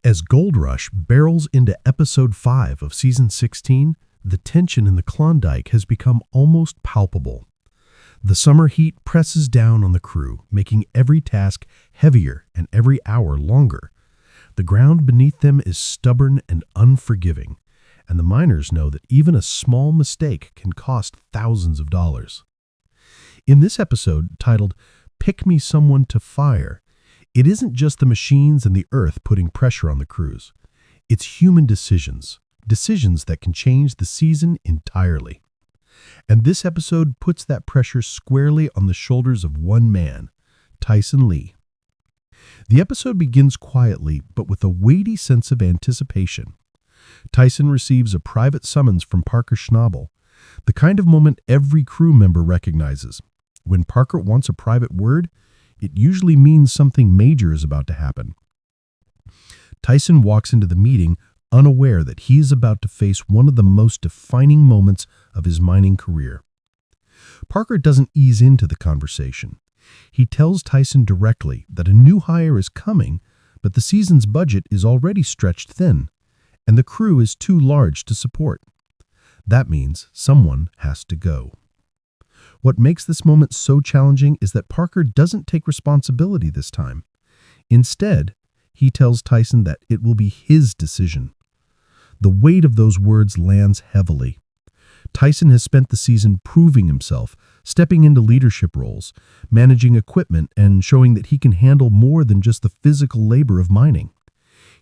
As Gold Rush barrels into Episode 5 of Season 16, the tension in the Klondike has become almost palpable. The summer heat presses down on the crew, making every task heavier and every hour longer. The ground beneath them is stubborn and unforgiving, and the miners know that even a small mistake can cost thousands of dollars. In this episode, titled "Pick Me Someone to Fire," it isn't just the machines and the earth putting pressure on the crews. It's human decisions that can change the season entirely. And this episode puts that pressure squarely on the shoulders of one man, Tyson Lee. The episode begins quietly, but with a weighty sense of anticipation. Tyson receives a private summons from Parker Schnabel, the kind of moment every crew member recognizes. When Parker wants a private word, it usually means something major is about to happen. Tyson walks into the meeting unaware that he is about to face one of the most defining moments of his mining career. Parker doesn't ease into the conversation. He tells Tyson directly that a new hire is coming, but the season's budget is already stretched thin, and the crew is too large to support. That means someone has to go. What makes this moment so challenging is that Parker doesn't take responsibility this time. Instead, he tells Tyson that it will be his decision. The weight of those words lands heavily. Tyson has spent the season proving himself, stepping into leadership roles, managing equipment, and showing that he can handle more than just the physical labor of mining.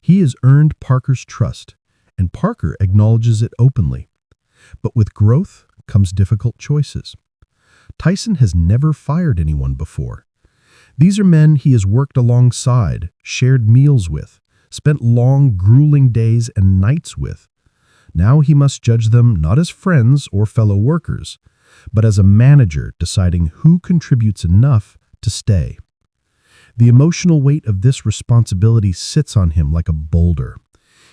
He has earned Parker's trust, and Parker acknowledges it openly. But with growth comes difficult choices. Tyson has never fired anyone before. These are men he has worked alongside, shared meals with, spent long, grueling days and nights with. Now he must judge them not as friends or fellow workers, but as a manager deciding who contributes enough to stay. The emotional weight of this responsibility sits on him like a boulder.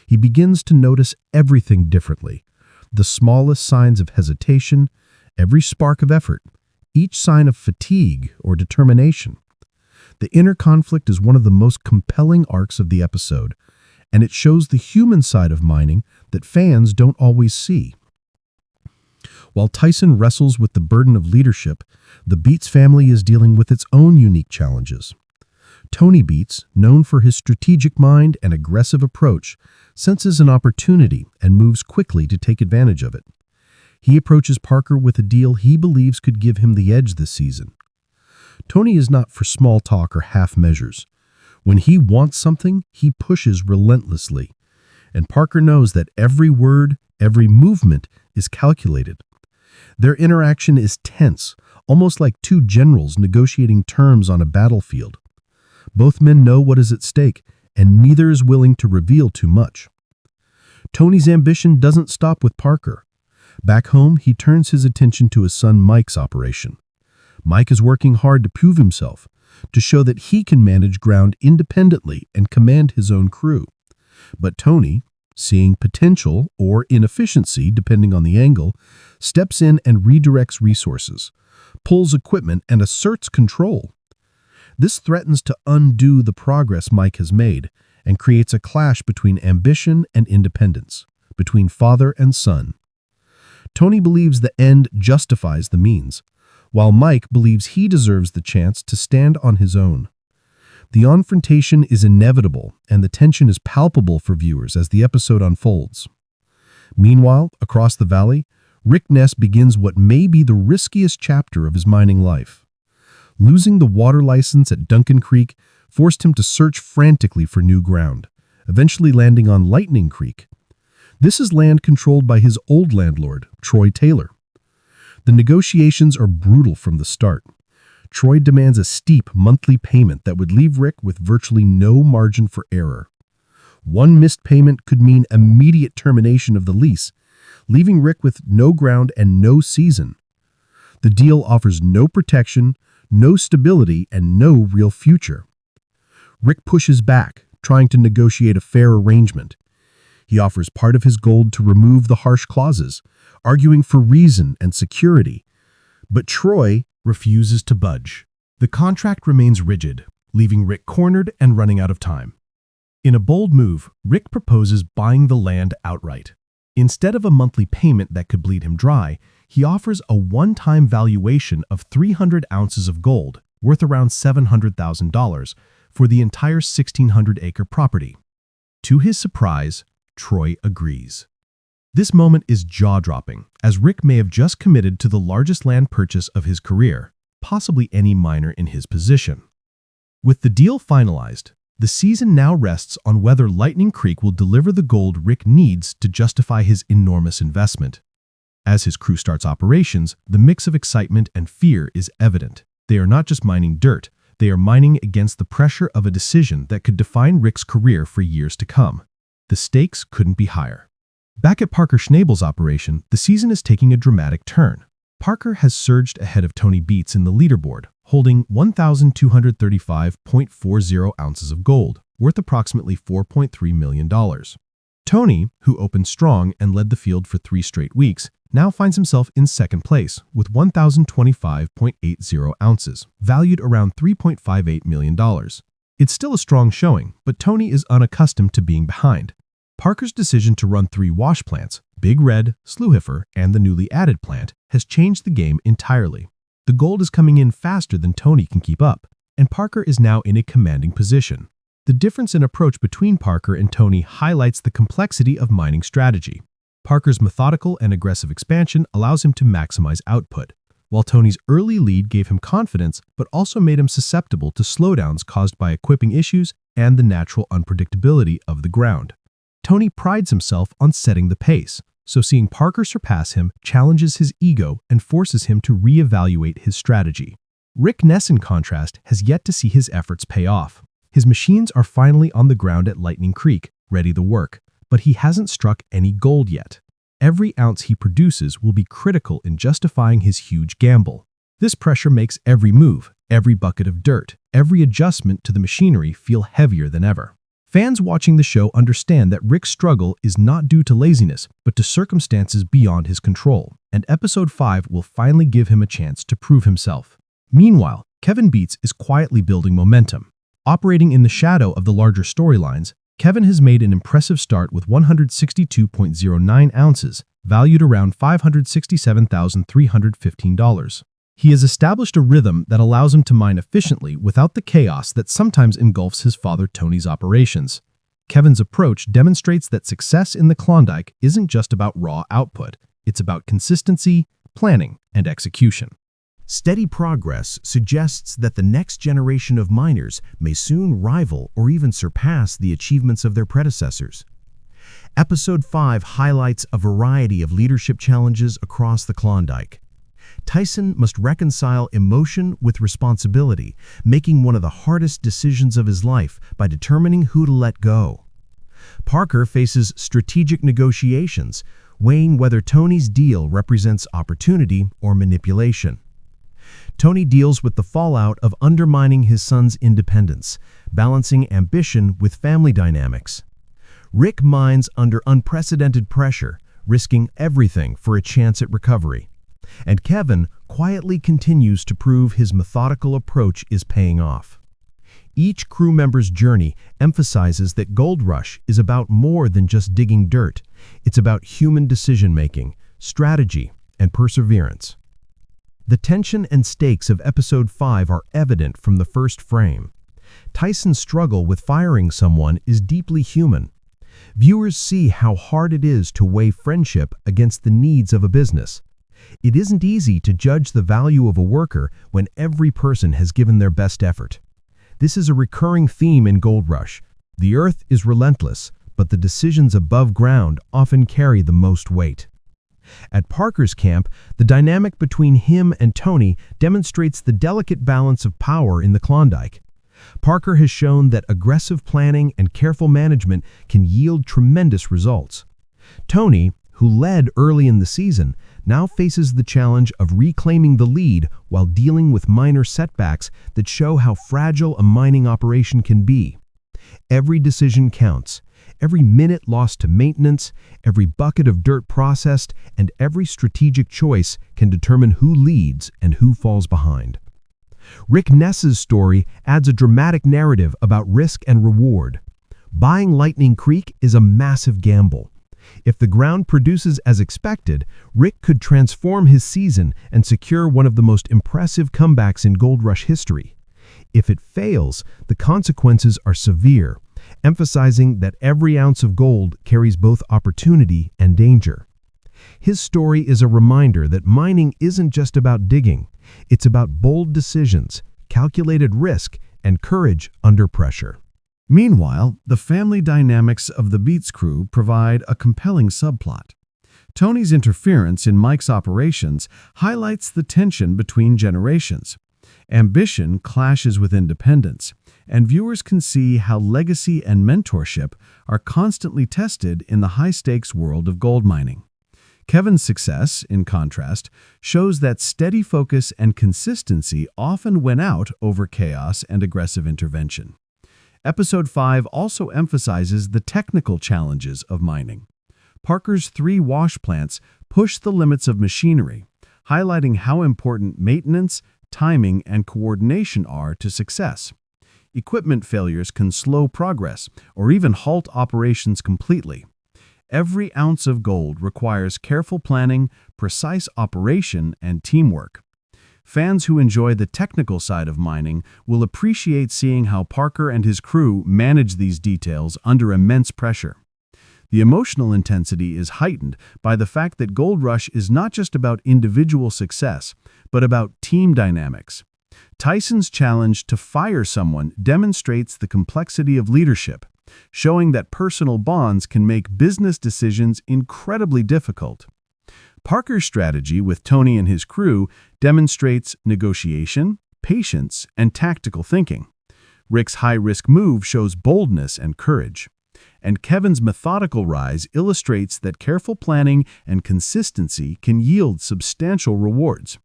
He begins to notice everything differently. The smallest signs of hesitation, every spark of effort, each sign of fatigue or determination. The inner conflict is one of the most compelling arcs of the episode, and it shows the human side of mining that fans don't always see. While Tyson wrestles with the burden of leadership, the Beets family is dealing with its own unique challenges. Tony Beets, known for his strategic mind and aggressive approach, senses an opportunity and moves quickly to take advantage of it. He approaches Parker with a deal he believes could give him the edge this season. Tony is not for small talk or half measures. When he wants something, he pushes relentlessly. And Parker knows that every word, every movement is calculated. Their interaction is tense, almost like two generals negotiating terms on a battlefield. Both men know what is at stake, and neither is willing to reveal too much. Tony's ambition doesn't stop with Parker. Back home, he turns his attention to his son Mike's operation. Mike is working hard to prove himself, to show that he can manage ground independently and command his own crew. But Tony, seeing potential or inefficiency depending on the angle, steps in and redirects resources, pulls equipment, and asserts control. This threatens to undo the progress Mike has made and creates a clash between ambition and independence, between father and son. Tony believes the end justifies the means, while Mike believes he deserves the chance to stand on his own. The confrontation is inevitable, and the tension is palpable for viewers as the episode unfolds. Meanwhile, across the valley, Rick Ness begins what may be the riskiest chapter of his mining life. Losing the water license at Duncan Creek forced him to search frantically for new ground, eventually landing on Lightning Creek. This is land controlled by his old landlord, Troy Taylor. The negotiations are brutal from the start. Troy demands a steep monthly payment that would leave Rick with virtually no margin for error. One missed payment could mean immediate termination of the lease, leaving Rick with no ground and no season. The deal offers no protection, no stability, and no real future. Rick pushes back, trying to negotiate a fair arrangement. He offers part of his gold to remove the harsh clauses, arguing for reason and security. But Troy refuses to budge. The contract remains rigid, leaving Rick cornered and running out of time. In a bold move, Rick proposes buying the land outright. Instead of a monthly payment that could bleed him dry, he offers a one-time valuation of 300 ounces of gold, worth around $700,000, for the entire 1,600-acre property. To his surprise, Troy agrees. This moment is jaw-dropping, as Rick may have just committed to the largest land purchase of his career, possibly any miner in his position. With the deal finalized, the season now rests on whether Lightning Creek will deliver the gold Rick needs to justify his enormous investment. As his crew starts operations, the mix of excitement and fear is evident. They are not just mining dirt, they are mining against the pressure of a decision that could define Rick's career for years to come. The stakes couldn't be higher. Back at Parker Schnabel's operation, the season is taking a dramatic turn. Parker has surged ahead of Tony Beets in the leaderboard, holding 1,235.40 ounces of gold, worth approximately $4.3 million. Tony, who opened strong and led the field for 3 straight weeks, now finds himself in second place with 1,025.80 ounces, valued around $3.58 million. It's still a strong showing, but Tony is unaccustomed to being behind. Parker's decision to run 3 wash plants, Big Red, Sluhifer, and the newly added plant, has changed the game entirely. The gold is coming in faster than Tony can keep up, and Parker is now in a commanding position. The difference in approach between Parker and Tony highlights the complexity of mining strategy. Parker's methodical and aggressive expansion allows him to maximize output, while Tony's early lead gave him confidence but also made him susceptible to slowdowns caused by equipping issues and the natural unpredictability of the ground. Tony prides himself on setting the pace, so seeing Parker surpass him challenges his ego and forces him to reevaluate his strategy. Rick Ness, in contrast, has yet to see his efforts pay off. His machines are finally on the ground at Lightning Creek, ready to work, but he hasn't struck any gold yet. Every ounce he produces will be critical in justifying his huge gamble. This pressure makes every move, every bucket of dirt, every adjustment to the machinery feel heavier than ever. Fans watching the show understand that Rick's struggle is not due to laziness, but to circumstances beyond his control, and Episode 5 will finally give him a chance to prove himself. Meanwhile, Kevin Beets is quietly building momentum. Operating in the shadow of the larger storylines, Kevin has made an impressive start with 162.09 ounces, valued around $567,315. He has established a rhythm that allows him to mine efficiently without the chaos that sometimes engulfs his father Tony's operations. Kevin's approach demonstrates that success in the Klondike isn't just about raw output, it's about consistency, planning, and execution. Steady progress suggests that the next generation of miners may soon rival or even surpass the achievements of their predecessors. Episode 5 highlights a variety of leadership challenges across the Klondike. Tyson must reconcile emotion with responsibility, making one of the hardest decisions of his life by determining who to let go. Parker faces strategic negotiations, weighing whether Tony's deal represents opportunity or manipulation. Tony deals with the fallout of undermining his son's independence, balancing ambition with family dynamics. Rick mines under unprecedented pressure, risking everything for a chance at recovery. And Kevin quietly continues to prove his methodical approach is paying off. Each crew member's journey emphasizes that Gold Rush is about more than just digging dirt. It's about human decision-making, strategy, and perseverance. The tension and stakes of Episode 5 are evident from the first frame. Tyson's struggle with firing someone is deeply human. Viewers see how hard it is to weigh friendship against the needs of a business. It isn't easy to judge the value of a worker when every person has given their best effort. This is a recurring theme in Gold Rush. The earth is relentless, but the decisions above ground often carry the most weight. At Parker's camp, the dynamic between him and Tony demonstrates the delicate balance of power in the Klondike. Parker has shown that aggressive planning and careful management can yield tremendous results. Tony, who led early in the season, now faces the challenge of reclaiming the lead while dealing with minor setbacks that show how fragile a mining operation can be. Every decision counts. Every minute lost to maintenance, every bucket of dirt processed, and every strategic choice can determine who leads and who falls behind. Rick Ness's story adds a dramatic narrative about risk and reward. Buying Lightning Creek is a massive gamble. If the ground produces as expected, Rick could transform his season and secure one of the most impressive comebacks in Gold Rush history. If it fails, the consequences are severe, emphasizing that every ounce of gold carries both opportunity and danger. His story is a reminder that mining isn't just about digging. It's about bold decisions, calculated risk, and courage under pressure. Meanwhile, the family dynamics of the Beets crew provide a compelling subplot. Tony's interference in Mike's operations highlights the tension between generations. Ambition clashes with independence, and viewers can see how legacy and mentorship are constantly tested in the high-stakes world of gold mining. Kevin's success, in contrast, shows that steady focus and consistency often win out over chaos and aggressive intervention. Episode 5 also emphasizes the technical challenges of mining. Parker's 3 wash plants push the limits of machinery, highlighting how important maintenance, timing, and coordination are to success. Equipment failures can slow progress or even halt operations completely. Every ounce of gold requires careful planning, precise operation, and teamwork. Fans who enjoy the technical side of mining will appreciate seeing how Parker and his crew manage these details under immense pressure. The emotional intensity is heightened by the fact that Gold Rush is not just about individual success, but about team dynamics. Tyson's challenge to fire someone demonstrates the complexity of leadership, showing that personal bonds can make business decisions incredibly difficult. Parker's strategy with Tony and his crew demonstrates negotiation, patience, and tactical thinking. Rick's high-risk move shows boldness and courage. And Kevin's methodical rise illustrates that careful planning and consistency can yield substantial rewards.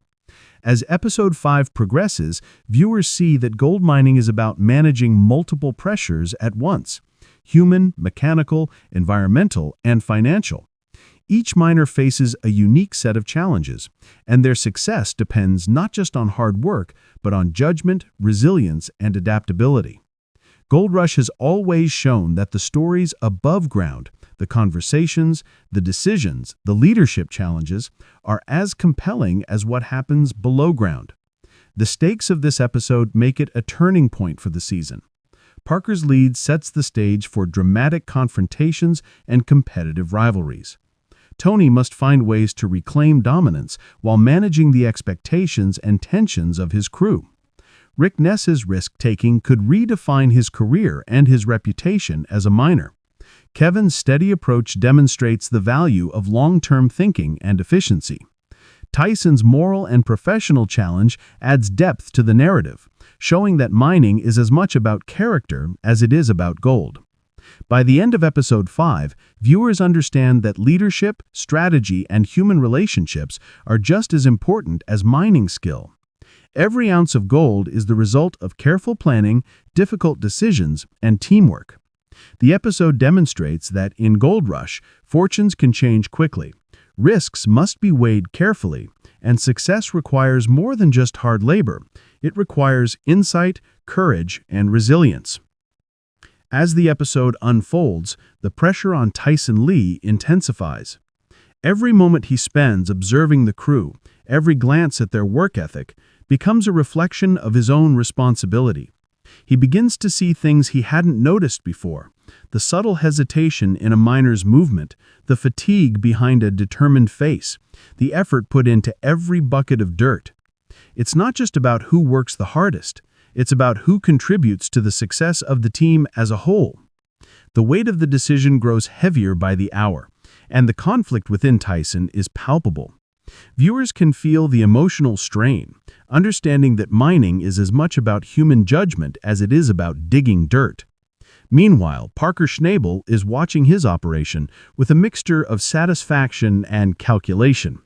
As Episode 5 progresses, viewers see that gold mining is about managing multiple pressures at once: human, mechanical, environmental, and financial. Each miner faces a unique set of challenges, and their success depends not just on hard work, but on judgment, resilience, and adaptability. Gold Rush has always shown that the stories above ground, the conversations, the decisions, the leadership challenges, are as compelling as what happens below ground. The stakes of this episode make it a turning point for the season. Parker's lead sets the stage for dramatic confrontations and competitive rivalries. Tony must find ways to reclaim dominance while managing the expectations and tensions of his crew. Rick Ness's risk-taking could redefine his career and his reputation as a miner. Kevin's steady approach demonstrates the value of long-term thinking and efficiency. Tyson's moral and professional challenge adds depth to the narrative, showing that mining is as much about character as it is about gold. By the end of Episode 5, viewers understand that leadership, strategy, and human relationships are just as important as mining skill. Every ounce of gold is the result of careful planning, difficult decisions, and teamwork. The episode demonstrates that in Gold Rush, fortunes can change quickly, risks must be weighed carefully, and success requires more than just hard labor. It requires insight, courage, and resilience. As the episode unfolds, the pressure on Tyson Lee intensifies. Every moment he spends observing the crew, every glance at their work ethic, becomes a reflection of his own responsibility. He begins to see things he hadn't noticed before: the subtle hesitation in a miner's movement, the fatigue behind a determined face, the effort put into every bucket of dirt. It's not just about who works the hardest. It's about who contributes to the success of the team as a whole. The weight of the decision grows heavier by the hour, and the conflict within Tyson is palpable. Viewers can feel the emotional strain, understanding that mining is as much about human judgment as it is about digging dirt. Meanwhile, Parker Schnabel is watching his operation with a mixture of satisfaction and calculation.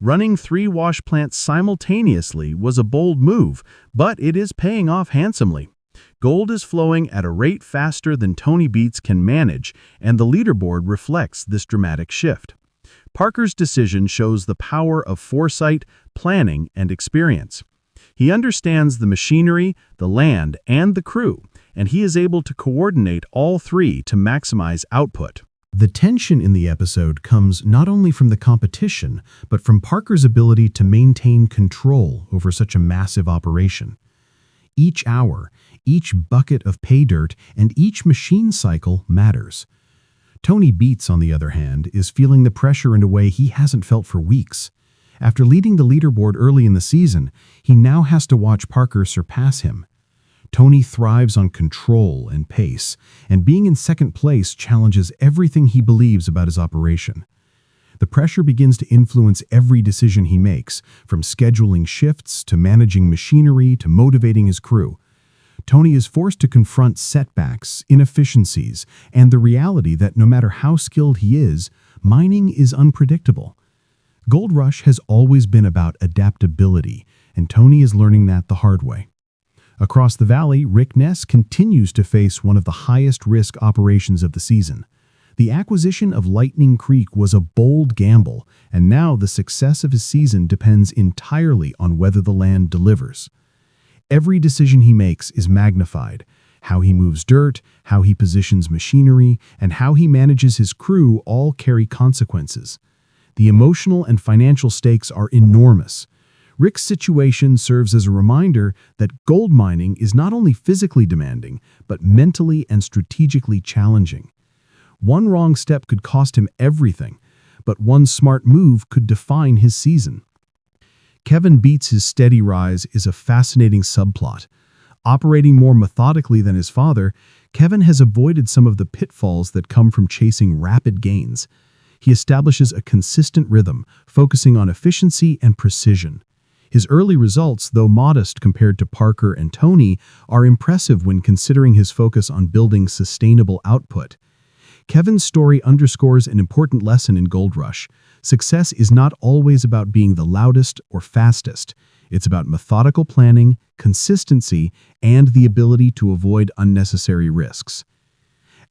Running 3 wash plants simultaneously was a bold move, but it is paying off handsomely. Gold is flowing at a rate faster than Tony Beets can manage, and the leaderboard reflects this dramatic shift. Parker's decision shows the power of foresight, planning, and experience. He understands the machinery, the land, and the crew, and he is able to coordinate all three to maximize output. The tension in the episode comes not only from the competition, but from Parker's ability to maintain control over such a massive operation. Each hour, each bucket of pay dirt, and each machine cycle matters. Tony Beets, on the other hand, is feeling the pressure in a way he hasn't felt for weeks. After leading the leaderboard early in the season, he now has to watch Parker surpass him. Tony thrives on control and pace, and being in second place challenges everything he believes about his operation. The pressure begins to influence every decision he makes, from scheduling shifts to managing machinery to motivating his crew. Tony is forced to confront setbacks, inefficiencies, and the reality that no matter how skilled he is, mining is unpredictable. Gold Rush has always been about adaptability, and Tony is learning that the hard way. Across the valley, Rick Ness continues to face one of the highest-risk operations of the season. The acquisition of Lightning Creek was a bold gamble, and now the success of his season depends entirely on whether the land delivers. Every decision he makes is magnified. How he moves dirt, how he positions machinery, and how he manages his crew all carry consequences. The emotional and financial stakes are enormous. Rick's situation serves as a reminder that gold mining is not only physically demanding, but mentally and strategically challenging. One wrong step could cost him everything, but one smart move could define his season. Kevin Beets' steady rise is a fascinating subplot. Operating more methodically than his father, Kevin has avoided some of the pitfalls that come from chasing rapid gains. He establishes a consistent rhythm, focusing on efficiency and precision. His early results, though modest compared to Parker and Tony, are impressive when considering his focus on building sustainable output. Kevin's story underscores an important lesson in Gold Rush. Success is not always about being the loudest or fastest. It's about methodical planning, consistency, and the ability to avoid unnecessary risks.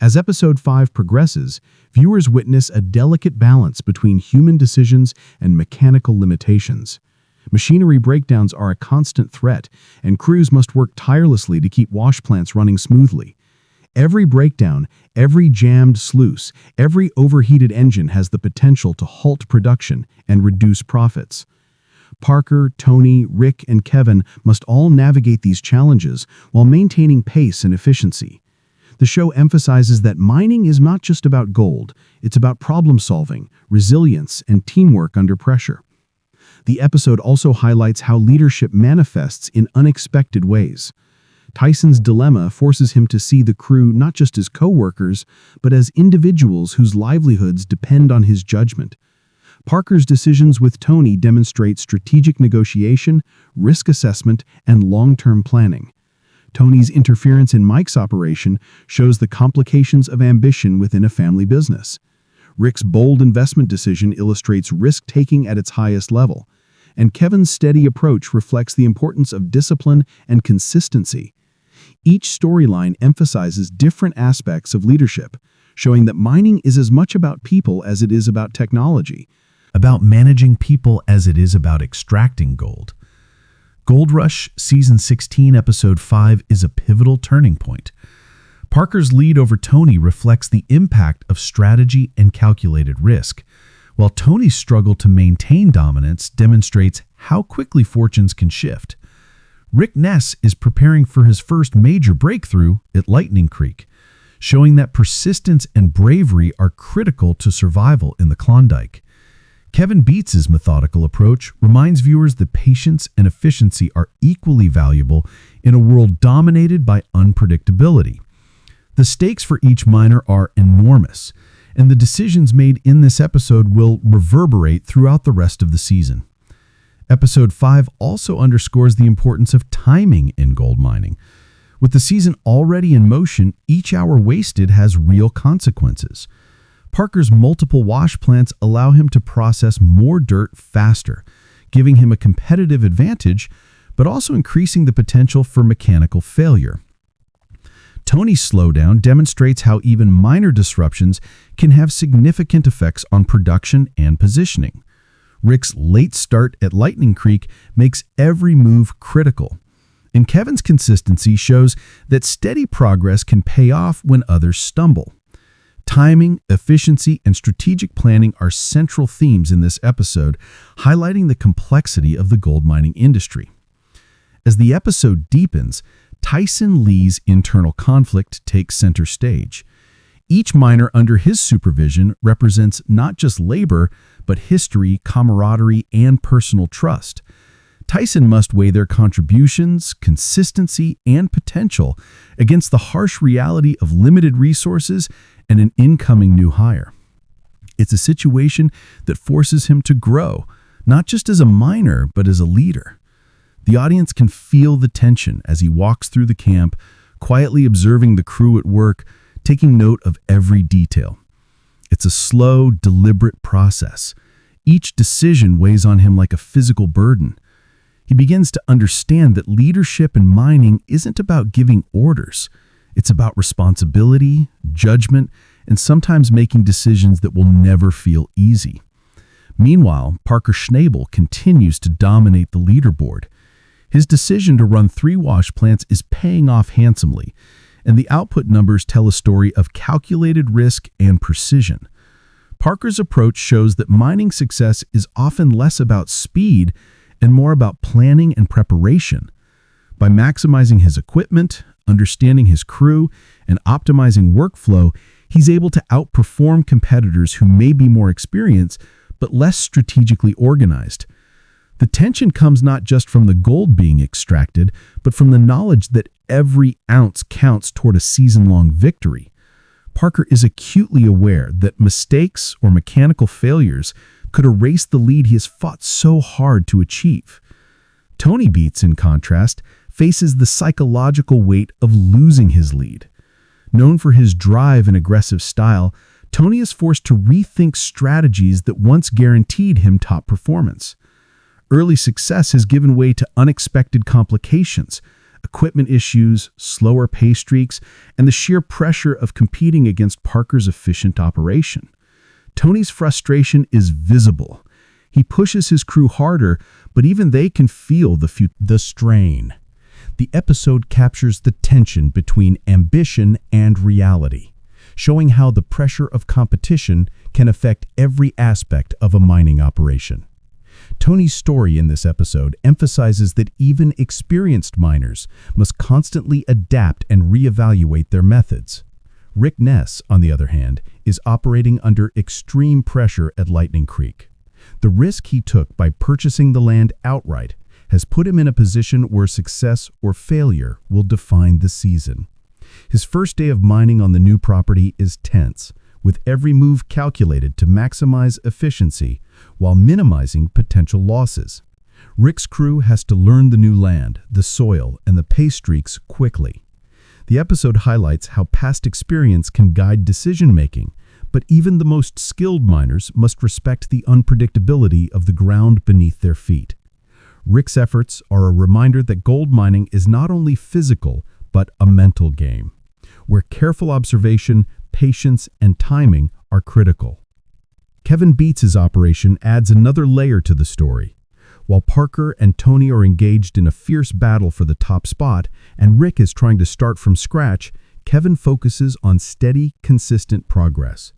As Episode 5 progresses, viewers witness a delicate balance between human decisions and mechanical limitations. Machinery breakdowns are a constant threat, and crews must work tirelessly to keep wash plants running smoothly. Every breakdown, every jammed sluice, every overheated engine has the potential to halt production and reduce profits. Parker, Tony, Rick, and Kevin must all navigate these challenges while maintaining pace and efficiency. The show emphasizes that mining is not just about gold, it's about problem-solving, resilience, and teamwork under pressure. The episode also highlights how leadership manifests in unexpected ways. Tyson's dilemma forces him to see the crew not just as co-workers, but as individuals whose livelihoods depend on his judgment. Parker's decisions with Tony demonstrate strategic negotiation, risk assessment, and long-term planning. Tony's interference in Mike's operation shows the complications of ambition within a family business. Rick's bold investment decision illustrates risk-taking at its highest level, and Kevin's steady approach reflects the importance of discipline and consistency. Each storyline emphasizes different aspects of leadership, showing that mining is as much about people as it is about technology, about managing people as it is about extracting gold. Gold Rush Season 16, Episode 5 is a pivotal turning point. Parker's lead over Tony reflects the impact of strategy and calculated risk, while Tony's struggle to maintain dominance demonstrates how quickly fortunes can shift. Rick Ness is preparing for his first major breakthrough at Lightning Creek, showing that persistence and bravery are critical to survival in the Klondike. Kevin Beets' methodical approach reminds viewers that patience and efficiency are equally valuable in a world dominated by unpredictability. The stakes for each miner are enormous, and the decisions made in this episode will reverberate throughout the rest of the season. Episode 5 also underscores the importance of timing in gold mining. With the season already in motion, each hour wasted has real consequences. Parker's multiple wash plants allow him to process more dirt faster, giving him a competitive advantage, but also increasing the potential for mechanical failure. Tony's slowdown demonstrates how even minor disruptions can have significant effects on production and positioning. Rick's late start at Lightning Creek makes every move critical. And Kevin's consistency shows that steady progress can pay off when others stumble. Timing, efficiency, and strategic planning are central themes in this episode, highlighting the complexity of the gold mining industry. As the episode deepens, Tyson Lee's internal conflict takes center stage. Each miner under his supervision represents not just labor, but history, camaraderie, and personal trust. Tyson must weigh their contributions, consistency, and potential against the harsh reality of limited resources and an incoming new hire. It's a situation that forces him to grow, not just as a miner, but as a leader. The audience can feel the tension as he walks through the camp, quietly observing the crew at work, taking note of every detail. It's a slow, deliberate process. Each decision weighs on him like a physical burden. He begins to understand that leadership in mining isn't about giving orders. It's about responsibility, judgment, and sometimes making decisions that will never feel easy. Meanwhile, Parker Schnabel continues to dominate the leaderboard. His decision to run 3 wash plants is paying off handsomely, and the output numbers tell a story of calculated risk and precision. Parker's approach shows that mining success is often less about speed and more about planning and preparation. By maximizing his equipment, understanding his crew, and optimizing workflow, he's able to outperform competitors who may be more experienced but less strategically organized. The tension comes not just from the gold being extracted, but from the knowledge that every ounce counts toward a season-long victory. Parker is acutely aware that mistakes or mechanical failures could erase the lead he has fought so hard to achieve. Tony Beets, in contrast, faces the psychological weight of losing his lead. Known for his drive and aggressive style, Tony is forced to rethink strategies that once guaranteed him top performance. Early success has given way to unexpected complications, equipment issues, slower pay streaks, and the sheer pressure of competing against Parker's efficient operation. Tony's frustration is visible. He pushes his crew harder, but even they can feel the strain. The episode captures the tension between ambition and reality, showing how the pressure of competition can affect every aspect of a mining operation. Tony's story in this episode emphasizes that even experienced miners must constantly adapt and reevaluate their methods. Rick Ness, on the other hand, is operating under extreme pressure at Lightning Creek. The risk he took by purchasing the land outright has put him in a position where success or failure will define the season. His first day of mining on the new property is tense, with every move calculated to maximize efficiency while minimizing potential losses. Rick's crew has to learn the new land, the soil, and the pay streaks quickly. The episode highlights how past experience can guide decision-making, but even the most skilled miners must respect the unpredictability of the ground beneath their feet. Rick's efforts are a reminder that gold mining is not only physical, but a mental game, where careful observation, patience, and timing are critical. Kevin Beets' operation adds another layer to the story. While Parker and Tony are engaged in a fierce battle for the top spot, and Rick is trying to start from scratch, Kevin focuses on steady, consistent progress.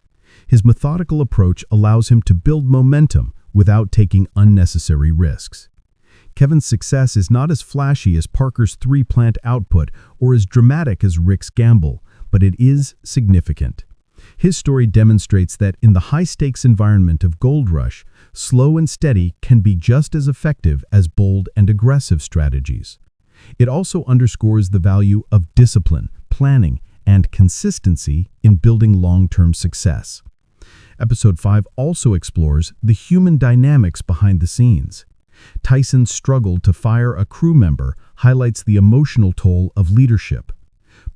His methodical approach allows him to build momentum without taking unnecessary risks. Kevin's success is not as flashy as Parker's 3-plant output or as dramatic as Rick's gamble, but it is significant. His story demonstrates that in the high-stakes environment of gold rush, slow and steady can be just as effective as bold and aggressive strategies. It also underscores the value of discipline, planning, and consistency in building long-term success. Episode 5 also explores the human dynamics behind the scenes. Tyson's struggle to fire a crew member highlights the emotional toll of leadership.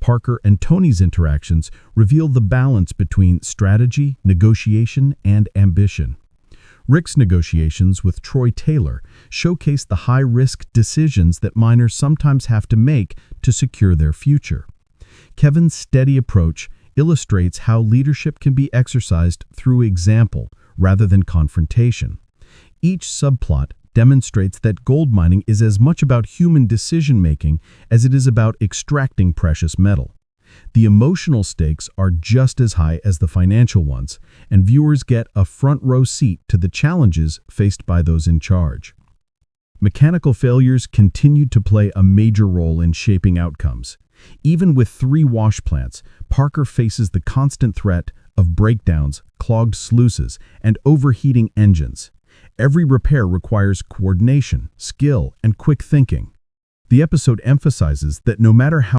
Parker and Tony's interactions reveal the balance between strategy, negotiation, and ambition. Rick's negotiations with Troy Taylor showcase the high-risk decisions that miners sometimes have to make to secure their future. Kevin's steady approach illustrates how leadership can be exercised through example rather than confrontation. Each subplot demonstrates that gold mining is as much about human decision-making as it is about extracting precious metal. The emotional stakes are just as high as the financial ones, and viewers get a front-row seat to the challenges faced by those in charge. Mechanical failures continued to play a major role in shaping outcomes. Even with 3 wash plants, Parker faces the constant threat of breakdowns, clogged sluices, and overheating engines. Every repair requires coordination, skill, and quick thinking. The episode emphasizes that no matter how